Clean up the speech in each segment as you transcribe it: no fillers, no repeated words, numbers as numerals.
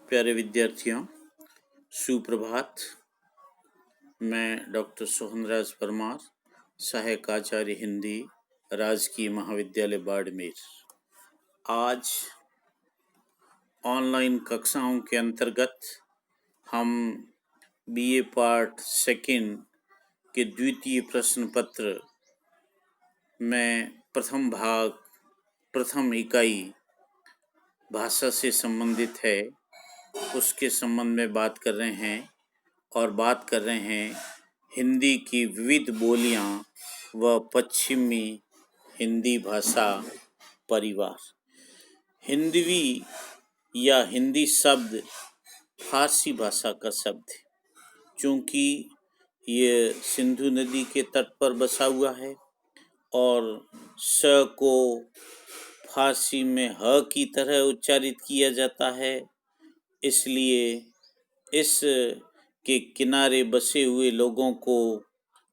प्यारे विद्यार्थियों, सुप्रभात। मैं डॉक्टर सोहनराज परमार, सहायक आचार्य हिंदी, राजकीय महाविद्यालय बाड़मेर। आज ऑनलाइन कक्षाओं के अंतर्गत हम बीए पार्ट सेकंड के द्वितीय प्रश्न पत्र में प्रथम इकाई भाषा से संबंधित है, उसके संबंध में बात कर रहे हैं और बात कर रहे हैं हिंदी की विविध बोलियां व पश्चिमी हिंदी भाषा परिवार। हिंदवी या हिंदी शब्द फारसी भाषा का शब्द है, चूँकि ये सिंधु नदी के तट पर बसा हुआ है और स को फारसी में ह की तरह उच्चारित किया जाता है, इसलिए इस के किनारे बसे हुए लोगों को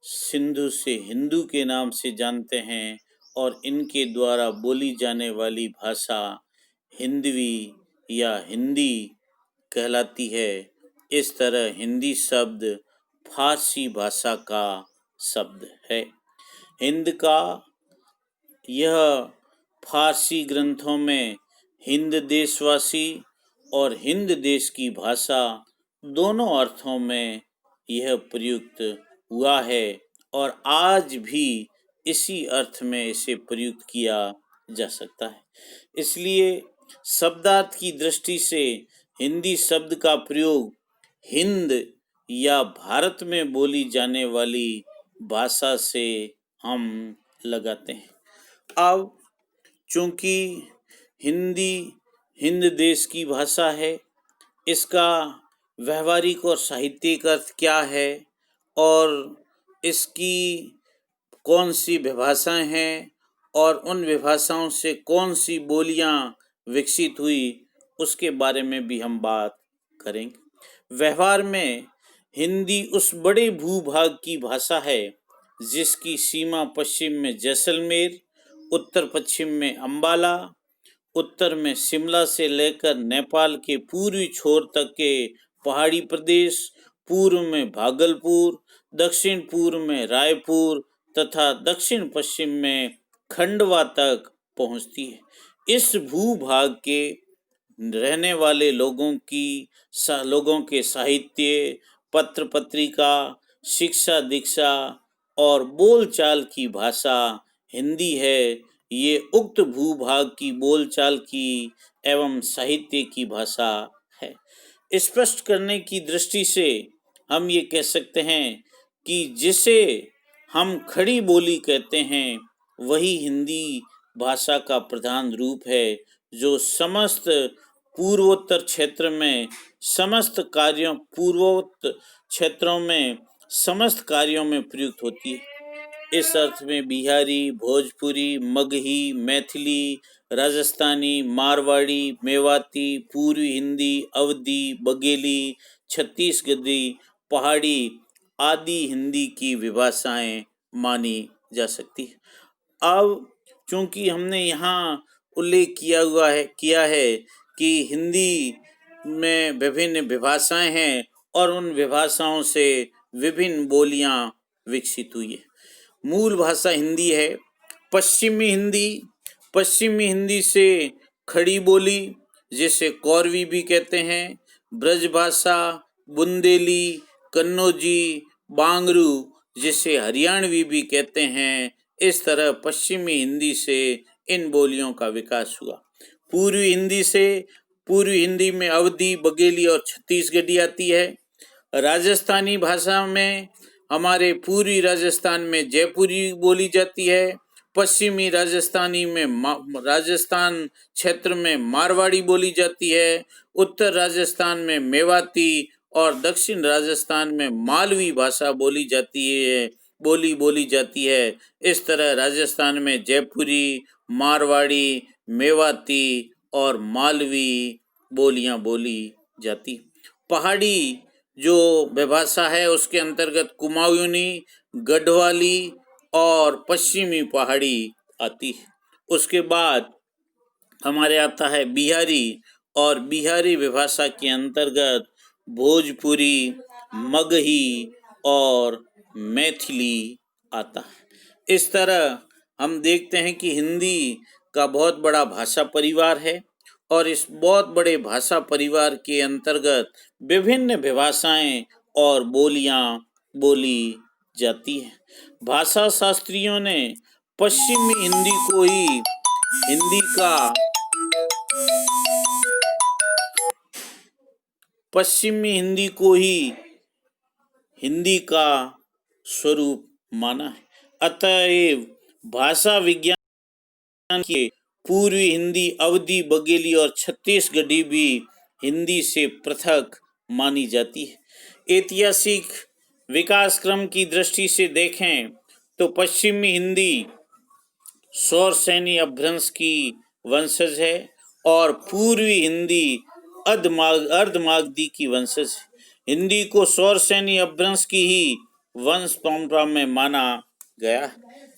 सिंधु से हिंदू के नाम से जानते हैं और इनके द्वारा बोली जाने वाली भाषा हिंदवी या हिंदी कहलाती है। इस तरह हिंदी शब्द फारसी भाषा का शब्द है। हिंद का यह फारसी ग्रंथों में हिंद देशवासी और हिंद देश की भाषा दोनों अर्थों में यह प्रयुक्त हुआ है और आज भी इसी अर्थ में इसे प्रयुक्त किया जा सकता है। इसलिए शब्दार्थ की दृष्टि से हिंदी शब्द का प्रयोग हिंद या भारत में बोली जाने वाली भाषा से हम लगाते हैं। अब चूँकि हिंदी हिंद देश की भाषा है, इसका व्यवहारिक और साहित्यिक अर्थ क्या है और इसकी कौन सी विभाषाएं हैं और उन विभाषाओं से कौन सी बोलियां विकसित हुई, उसके बारे में भी हम बात करेंगे। व्यवहार में हिंदी उस बड़े भूभाग की भाषा है जिसकी सीमा पश्चिम में जैसलमेर, उत्तर पश्चिम में अंबाला, उत्तर में शिमला से लेकर नेपाल के पूर्वी छोर तक के पहाड़ी प्रदेश, पूर्व में भागलपुर, दक्षिण पूर्व में रायपुर तथा दक्षिण पश्चिम में खंडवा तक पहुंचती है। इस भूभाग के रहने वाले लोगों के साहित्य, पत्र पत्रिका, शिक्षा दीक्षा और बोलचाल की भाषा हिंदी है। ये उक्त भूभाग की बोलचाल की एवं साहित्य की भाषा है। स्पष्ट करने की दृष्टि से हम ये कह सकते हैं कि जिसे हम खड़ी बोली कहते हैं वही हिंदी भाषा का प्रधान रूप है, जो समस्त पूर्वोत्तर क्षेत्रों में समस्त कार्यों में प्रयुक्त होती है। इस अर्थ में बिहारी, भोजपुरी, मगही, मैथिली, राजस्थानी, मारवाड़ी, मेवाती, पूर्वी हिंदी, अवधी, बघेली, छत्तीसगढ़ी, पहाड़ी आदि हिंदी की विभाषाएं मानी जा सकती है। अब चूंकि हमने यहाँ उल्लेख किया है कि हिंदी में विभिन्न विभाषाएं हैं और उन विभाषाओं से विभिन्न बोलियां विकसित हुई है। मूल भाषा हिंदी है। पश्चिमी हिंदी से खड़ी बोली, जिसे कौरवी भी कहते हैं, ब्रजभाषा, बुंदेली, कन्नौजी, बांगरू, जिसे हरियाणवी भी कहते हैं, इस तरह पश्चिमी हिंदी से इन बोलियों का विकास हुआ। पूर्वी हिंदी में अवधी, बघेली और छत्तीसगढ़ी आती है। राजस्थानी भाषा में हमारे पूर्वी राजस्थान में जयपुरी बोली जाती है। पश्चिमी राजस्थान क्षेत्र में मारवाड़ी बोली जाती है। उत्तर राजस्थान में मेवाती और दक्षिण राजस्थान में मालवी भाषा बोली जाती है। इस तरह राजस्थान में जयपुरी, मारवाड़ी, मेवाती और मालवी बोलियां बोली जाती। पहाड़ी जो विभाषा है उसके अंतर्गत कुमाऊनी, गढ़वाली और पश्चिमी पहाड़ी आती है। उसके बाद हमारे आता है बिहारी और बिहारी विभाषा के अंतर्गत भोजपुरी, मगही और मैथिली आता है। इस तरह हम देखते हैं कि हिंदी का बहुत बड़ा भाषा परिवार है और इस बहुत बड़े भाषा परिवार के अंतर्गत विभिन्न विभाषाएं और बोलियां बोली जाती हैं। भाषा शास्त्रियों ने पश्चिमी हिंदी का पश्चिमी हिंदी को ही हिंदी का स्वरूप माना है। अतएव भाषा विज्ञान के पूर्वी हिंदी, अवधी, बघेली और छत्तीसगढ़ी भी हिंदी से पृथक मानी जाती है। ऐतिहासिक विकास क्रम की दृष्टि से देखें तो पश्चिमी हिंदी सौर सैनी अपभ्रंश की वंशज है और पूर्वी हिंदी अर्धमागधी की वंशज है। हिंदी को सौर सैनी अपभ्रंश की ही वंश परंपरा में माना गया है।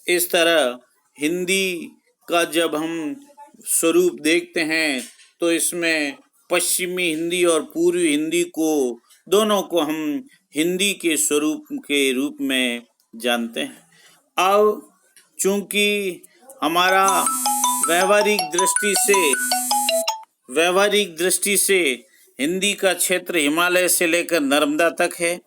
इस तरह हिंदी का जब हम स्वरूप देखते हैं तो इसमें पश्चिमी हिंदी और पूर्वी हिंदी को दोनों को हम हिंदी के स्वरूप के रूप में जानते हैं। अब चूंकि हमारा व्यवहारिक दृष्टि से हिंदी का क्षेत्र हिमालय से लेकर नर्मदा तक है।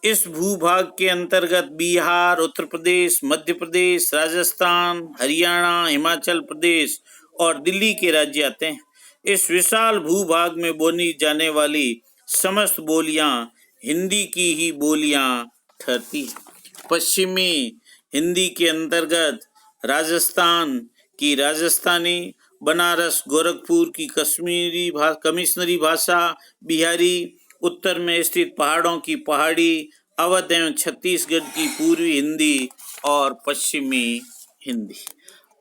इस भूभाग के अंतर्गत बिहार, उत्तर प्रदेश, मध्य प्रदेश, राजस्थान, हरियाणा, हिमाचल प्रदेश और दिल्ली के राज्य आते हैं। इस विशाल भूभाग में बोली जाने वाली समस्त बोलियां हिंदी की ही बोलियां ठहरती हैं। पश्चिमी हिंदी के अंतर्गत राजस्थान की राजस्थानी, बनारस गोरखपुर की कमिश्नरी भाषा बिहारी, उत्तर में स्थित पहाड़ों की पहाड़ी, अवध एवं छत्तीसगढ़ की पूर्वी हिंदी और पश्चिमी हिंदी।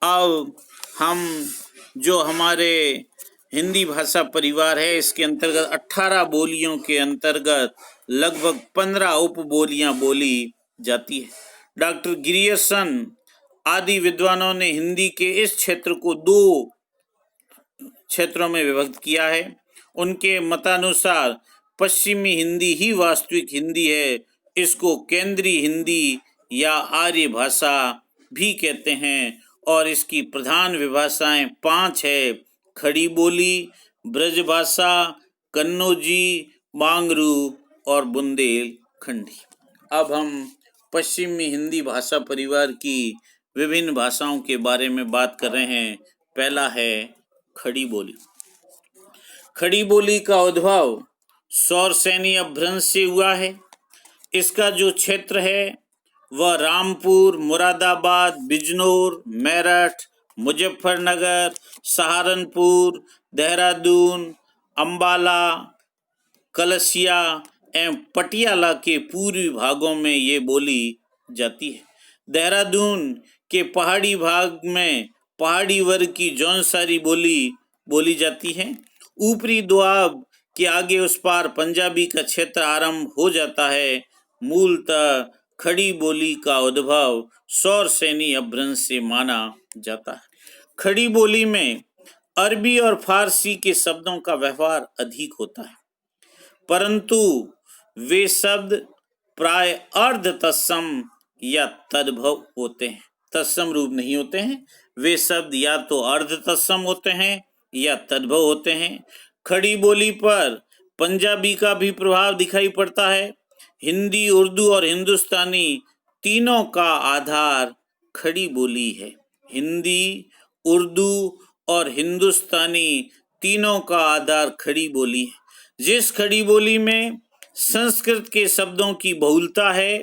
अब हम जो हमारे हिंदी भाषा परिवार है इसके अंतर्गत 18 बोलियों के अंतर्गत लगभग 15 उपबोलियां बोली जाती है। डॉक्टर गिरियर्सन आदि विद्वानों ने हिंदी के इस क्षेत्र को 2 क्षेत्रों में विभक्त किया है। उनके मतानुसार पश्चिमी हिंदी ही वास्तविक हिंदी है। इसको केंद्रीय हिंदी या आर्य भाषा भी कहते हैं और इसकी प्रधान विभाषाएं 5 है: खड़ी बोली, ब्रजभाषा, कन्नौजी, बांगरू और बुंदेलखंडी। अब हम पश्चिमी हिंदी भाषा परिवार की विभिन्न भाषाओं के बारे में बात कर रहे हैं। पहला है खड़ी बोली। खड़ी बोली का उद्भव सौर सैनी अपभ्रंश से हुआ है। इसका जो क्षेत्र है वह रामपुर, मुरादाबाद, बिजनौर, मेरठ, मुजफ्फरनगर, सहारनपुर, देहरादून, अंबाला, कलसिया एवं पटियाला के पूर्वी भागों में ये बोली जाती है। देहरादून के पहाड़ी भाग में पहाड़ी वर्ग की जौनसारी बोली जाती है। ऊपरी दोआब के आगे उस पार पंजाबी का क्षेत्र आरंभ हो जाता है। मूलतः खड़ी बोली का उद्भव सौर सैनी अपभ्रंश से माना जाता है। खड़ी बोली में अरबी और फारसी के शब्दों का व्यवहार अधिक होता है, परंतु वे शब्द प्राय अर्ध तत्सम या तद्भव होते हैं, तत्सम रूप नहीं होते हैं। वे शब्द या तो अर्ध तत्सम होते हैं या तद्भव होते हैं। खड़ी बोली पर पंजाबी का भी प्रभाव दिखाई पड़ता है। हिंदी, उर्दू और हिंदुस्तानी तीनों का आधार खड़ी बोली है। हिंदी, उर्दू और हिंदुस्तानी तीनों का आधार खड़ी बोली है। जिस खड़ी बोली में संस्कृत के शब्दों की बहुलता है,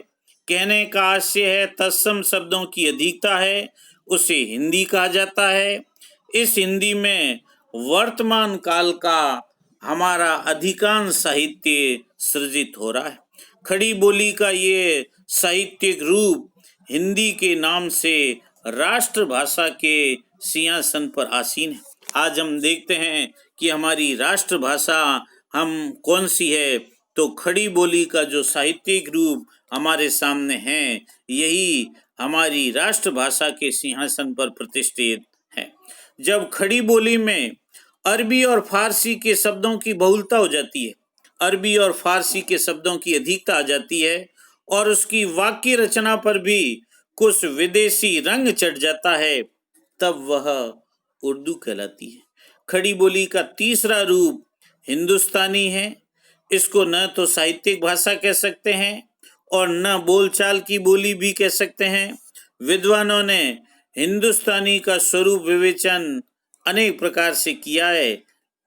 कहने का आशय है तत्सम शब्दों की अधिकता है, उसे हिंदी कहा जाता है। इस हिंदी में वर्तमान काल का हमारा अधिकांश साहित्य सृजित हो रहा है। खड़ी बोली का ये साहित्यिक रूप हिंदी के नाम से राष्ट्रभाषा के सिंहासन पर आसीन है। आज हम देखते हैं कि हमारी राष्ट्रभाषा हम कौन सी है, तो खड़ी बोली का जो साहित्यिक रूप हमारे सामने है, यही हमारी राष्ट्रभाषा के सिंहासन पर प्रतिष्ठित है। जब खड़ी बोली में अरबी और फारसी के शब्दों की बहुलता हो जाती है, अरबी और फारसी के शब्दों की अधिकता आ जाती है और उसकी वाक्य रचना पर भी कुछ विदेशी रंग चढ़ जाता है, तब वह उर्दू कहलाती है। खड़ी बोली का तीसरा रूप हिंदुस्तानी है। इसको न तो साहित्यिक भाषा कह सकते हैं और न बोलचाल की बोली भी कह सकते हैं। विद्वानों ने हिंदुस्तानी का स्वरूप विवेचन अनेक प्रकार से किया है,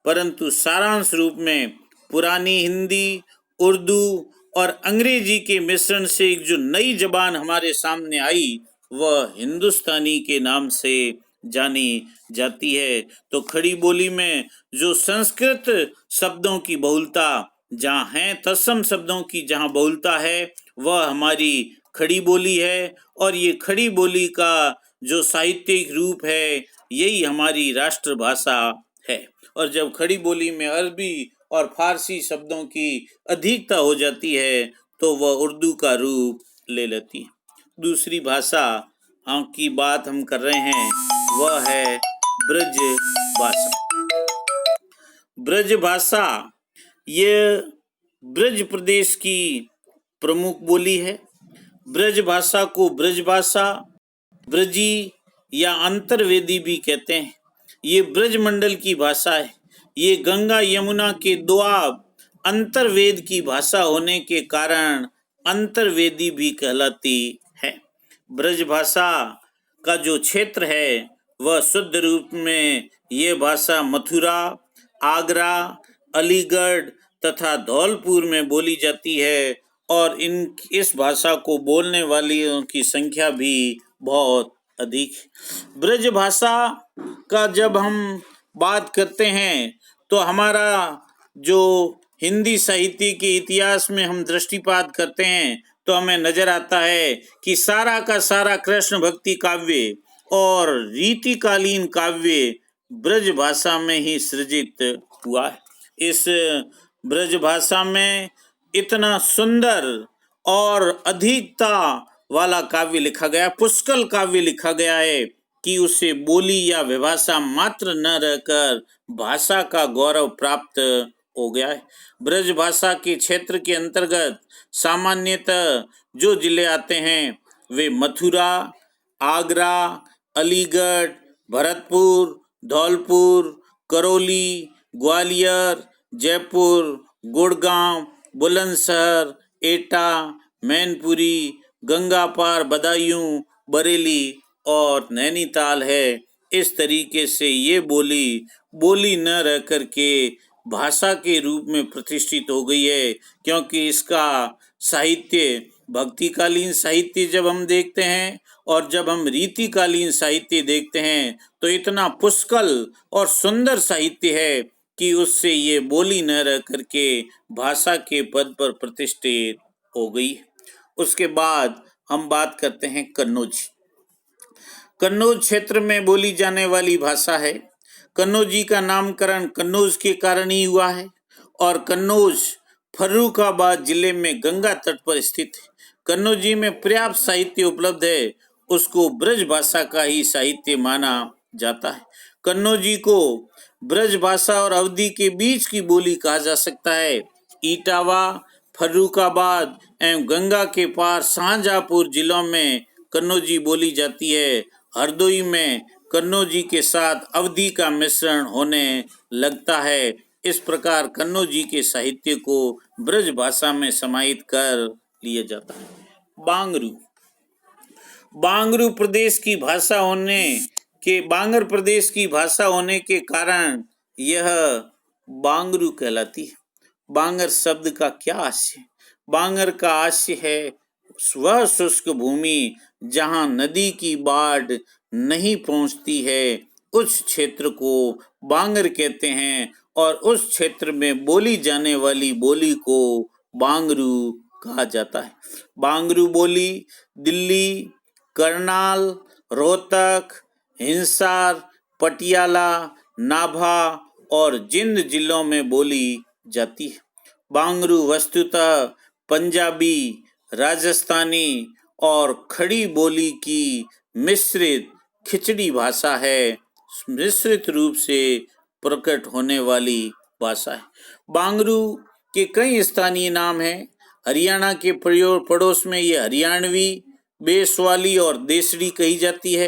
परंतु सारांश रूप में पुरानी हिंदी, उर्दू और अंग्रेजी के मिश्रण से एक जो नई जबान हमारे सामने आई वह हिंदुस्तानी के नाम से जानी जाती है। तो खड़ी बोली में जो संस्कृत शब्दों की बहुलता जहाँ है, तत्सम शब्दों की जहाँ बहुलता है, वह हमारी खड़ी बोली है और ये खड़ी बोली का जो साहित्यिक रूप है यही हमारी राष्ट्रभाषा है। और जब खड़ी बोली में अरबी और फारसी शब्दों की अधिकता हो जाती है तो वह उर्दू का रूप ले लेती है। दूसरी भाषा की बात हम कर रहे हैं वह है ब्रज भाषा। ब्रज भाषा ये ब्रज प्रदेश की प्रमुख बोली है। ब्रज भाषा को ब्रज भाषा, ब्रजी या अंतर्वेदी भी कहते हैं। ये ब्रज मंडल की भाषा है। ये गंगा यमुना के दोआब अंतर्वेद की भाषा होने के कारण अंतर्वेदी भी कहलाती है। ब्रज भाषा का जो क्षेत्र है वह शुद्ध रूप में ये भाषा मथुरा, आगरा, अलीगढ़ तथा धौलपुर में बोली जाती है और इस भाषा को बोलने वालियों की संख्या भी बहुत अधिक है। ब्रज भाषा का जब हम बात करते हैं तो हमारा जो हिंदी साहित्य के इतिहास में हम दृष्टिपात करते हैं तो हमें नजर आता है कि सारा का सारा कृष्ण भक्ति काव्य और रीतिकालीन काव्य ब्रज भाषा में ही सृजित हुआ है। इस ब्रज भाषा में इतना सुंदर और अधिकता वाला काव्य लिखा गया, पुष्कल काव्य लिखा गया है कि उसे बोली या विभाषा मात्र न रहकर भाषा का गौरव प्राप्त हो गया है। ब्रज भाषा के क्षेत्र के अंतर्गत सामान्यतः जो जिले आते हैं वे मथुरा, आगरा, अलीगढ़, भरतपुर, धौलपुर, करौली, ग्वालियर, जयपुर, गुड़गांव, बुलंदशहर, एटा, मैनपुरी, गंगापार, बदायूं, बरेली और नैनीताल है। इस तरीके से ये बोली न रह कर के भाषा के रूप में प्रतिष्ठित हो गई है, क्योंकि इसका साहित्य भक्तिकालीन साहित्य जब हम देखते हैं और जब हम रीतिकालीन साहित्य देखते हैं तो इतना पुष्कल और सुंदर साहित्य है कि उससे ये बोली न रह करके भाषा के पद पर प्रतिष्ठित हो गई। उसके बाद हम बात करते हैं कन्नौज। कन्नौज क्षेत्र में बोली जाने वाली भाषा है। कन्नौजी का नामकरण कन्नौज के कारण ही हुआ है और कन्नौज फर्रुखाबाद जिले में गंगा तट पर स्थित है। कन्नौजी में पर्याप्त साहित्य उपलब्ध है, उसको ब्रज भाषा का ही साहित्य माना जाता है। कन्नौजी को ब्रज भाषा और अवधी के बीच की बोली कहा जा सकता है। इटावा, फर्रुखाबाद एवं गंगा के पार शाहजहांपुर जिलों में कन्नौजी बोली जाती है। हरदोई में कन्नौजी के साथ अवधी का मिश्रण होने लगता है। इस प्रकार कन्नौजी के साहित्य को ब्रज भाषा में समाहित कर लिया जाता है। बांगरू, बांगर प्रदेश की भाषा होने के कारण यह बांगरू कहलाती है। बांगर शब्द का क्या आशय है? बांगर का आशय है वह शुष्क भूमि जहाँ नदी की बाढ़ नहीं पहुँचती है, उस क्षेत्र को बांगर कहते हैं और उस क्षेत्र में बोली जाने वाली बोली को बांगरू कहा जाता है। बांगरू बोली दिल्ली, करनाल, रोहतक, हिसार, पटियाला, नाभा और जिंद जिलों में बोली जाती है। बांगरू वस्तुतः पंजाबी, राजस्थानी और खड़ी बोली की मिश्रित खिचड़ी भाषा है। मिश्रित रूप से प्रकट होने वाली भाषा है। बांगरू के कई स्थानीय नाम हैं। हरियाणा के पड़ोस में ये हरियाणवी, बेसवाली और देसड़ी कही जाती है।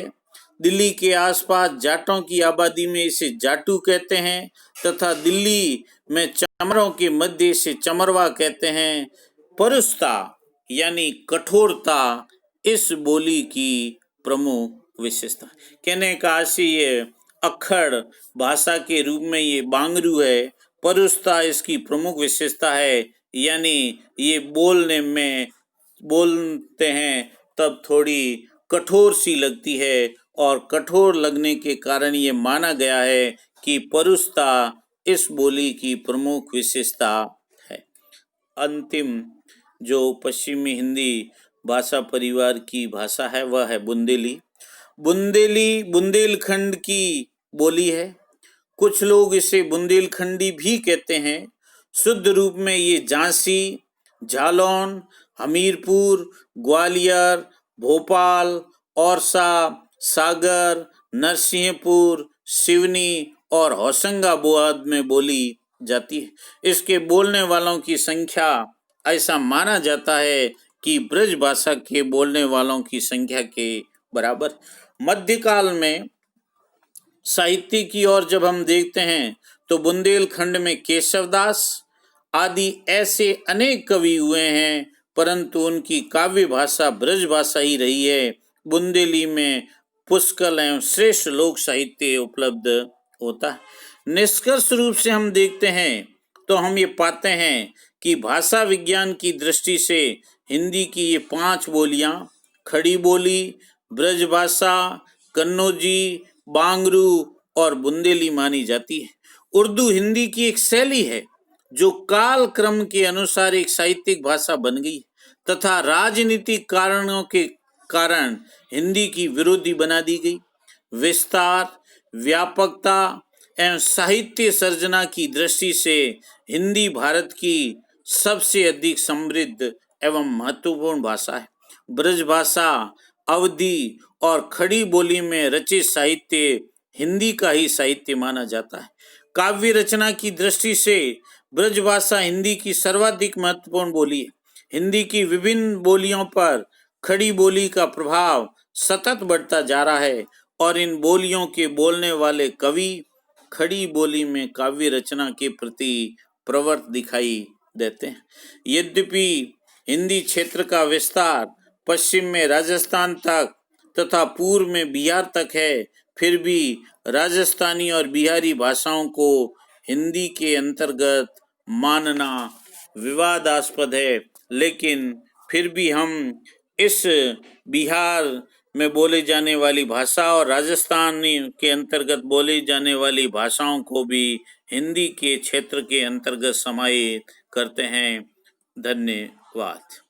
दिल्ली के आसपास जाटों की आबादी में इसे जाटू कहते हैं तथा दिल्ली में चमरों के मध्य से चमरवा कहते हैं। परुषता यानी कठोरता इस बोली की प्रमुख विशेषता। कहने का आशय ये अक्खड़ भाषा के रूप में ये बांगरू है। परुषता इसकी प्रमुख विशेषता है, यानी ये बोलते हैं तब थोड़ी कठोर सी लगती है और कठोर लगने के कारण ये माना गया है कि परुषता इस बोली की प्रमुख विशेषता है। अंतिम जो पश्चिमी हिंदी भाषा परिवार की भाषा है वह है बुंदेली। बुंदेली बुंदेलखंड की बोली है। कुछ लोग इसे बुंदेलखंडी भी कहते हैं। शुद्ध रूप में ये झांसी, जालौन, हमीरपुर, ग्वालियर, भोपाल, औरसा, सागर, नरसिंहपुर, सिवनी और होशंगाबाद में बोली जाती है। इसके बोलने वालों की संख्या ऐसा माना जाता है कि ब्रज भाषा के बोलने वालों की संख्या के बराबर। मध्यकाल में साहित्य की ओर जब हम देखते हैं तो बुंदेलखंड में केशवदास आदि ऐसे अनेक कवि हुए हैं, परंतु उनकी काव्य भाषा ब्रज भाषा ही रही है। बुंदेली में पुष्कल एवं श्रेष्ठ लोक साहित्य उपलब्ध होता है। निष्कर्ष रूप से हम देखते हैं तो हम ये पाते हैं कि भाषा विज्ञान की दृष्टि से हिंदी की ये 5 बोलियां खड़ी बोली, ब्रज भाषा, कन्नौजी, बांगरू और बुंदेली मानी जाती है। उर्दू हिंदी की एक शैली है जो काल क्रम के अनुसार एक साहित्यिक भाषा बन गई तथा राजनीतिक कारणों के कारण हिंदी की विरोधी बना दी गई। विस्तार, व्यापकता एवं साहित्य सर्जना की दृष्टि से हिंदी भारत की सबसे अधिक समृद्ध एवं महत्वपूर्ण भाषा है। ब्रज भाषा, अवधी और खड़ी बोली में रचित साहित्य हिंदी का ही साहित्य माना जाता है। काव्य रचना की दृष्टि से ब्रज भाषा हिंदी की सर्वाधिक महत्वपूर्ण बोली है। हिंदी की विभिन्न बोलियों पर खड़ी बोली का प्रभाव सतत बढ़ता जा रहा है और इन बोलियों के बोलने वाले कवि खड़ी बोली में काव्य रचना के प्रति प्रवृत्त दिखाई देते हैं। यद्यपि हिंदी क्षेत्र का विस्तार पश्चिम में राजस्थान तक तथा पूर्व में बिहार तक है, फिर भी राजस्थानी और बिहारी भाषाओं को हिंदी के अंतर्गत मानना विवादास्पद है। लेकिन फिर भी हम इस बिहार में बोले जाने वाली भाषा और राजस्थानी के अंतर्गत बोली जाने वाली भाषाओं को भी हिंदी के क्षेत्र के अंतर्गत समाहित करते हैं। धन्यवाद।